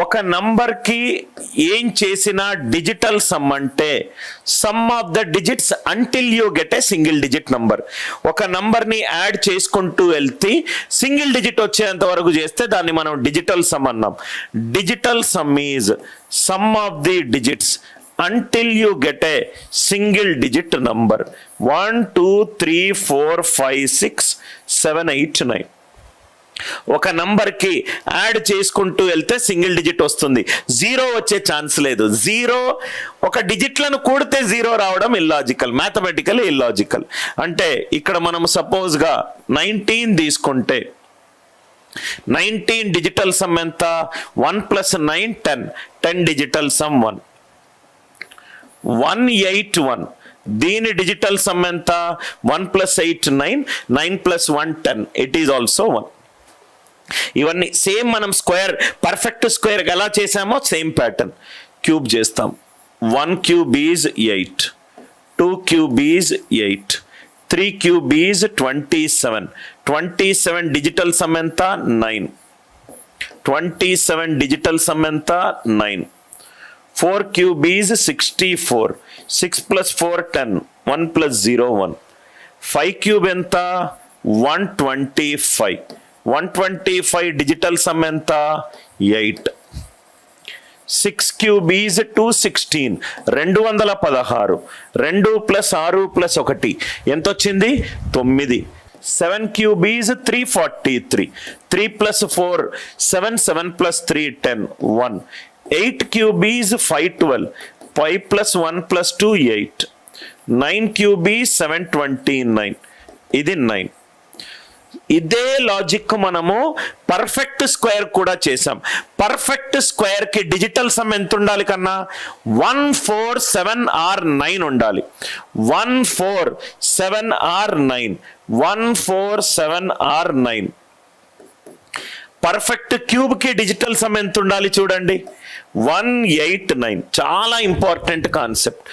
ఒక నంబర్కి ఏం చేసినా డిజిటల్ సమ్ అంటే some of the digits until you get a single digit number. ఒక నంబర్ని యాడ్ చేసుకుంటూ వెళ్తే సింగిల్ డిజిట్ వచ్చేంత వరకు చేస్తే దాన్ని మనం డిజిటల్ సమ్ అన్నాం. Digital sum is some of the digits until you get a single digit number. 1 2 3 4 5 6 7 8 9. ఒక నంబర్కి యాడ్ చేసుకుంటూ వెళ్తే సింగిల్ డిజిట్ వస్తుంది. జీరో వచ్చే ఛాన్స్ లేదు. జీరో ఒక డిజిట్లను కూడితే జీరో రావడం ఇల్లాజికల్, మ్యాథమెటికల్ ఇల్లాజికల్. అంటే ఇక్కడ మనం సపోజ్గా 19 తీసుకుంటే 19 డిజిటల్ సమ్ ఎంత? 1 + 9 10. 10 డిజిటల్ సమ్ 1. 181 దీని డిజిటల్ సమ్ ఎంత? 1 + 8 9. 9 + 1 10. It is also 1. ఇవన్నీ సేమ్ మనం స్క్వేర్, పర్ఫెక్ట్ స్క్వేర్ ఎలా చేసామో సేమ్ ప్యాటర్న్. క్యూబ్ చేస్తాం. 1 cube is 8, 2 cube is 8, 3 cube is 27. 27 digital sum ఎంత? 9. 27 డిజిటల్ సమ్ ఎంత? 9. 4 cube is 64. 6 + 4 10. 1 + 0 1. 5 cube ఎంత? 125. 125 డిజిటల్ సమ్ ఎంత? 8. 6 cube is 216. 216. 2 + 6 + 1 ఎంత వచ్చింది? 9. 7 cube is 343. 3 + 4 7. 7 + 3 10. 1. 8 cube is 512. 5 + 1 + 2 8. 9 cube is 729. ఇది 9. ఇదే లాజిక్ మనము పర్ఫెక్ట్ స్క్వేర్ కూడా చేసాం. పర్ఫెక్ట్ స్క్వేర్ కి డిజిటల్ సమ్ ఎంత ఉండాలి కన్నా? 1 4 7 or 9 ఉండాలి. 1 4 7 or 9. 1 4 7 or 9. పర్ఫెక్ట్ క్యూబ్ కి డిజిటల్ సమ్ ఎంత ఉండాలి చూడండి? 189. చాలా ఇంపార్టెంట్ కాన్సెప్ట్.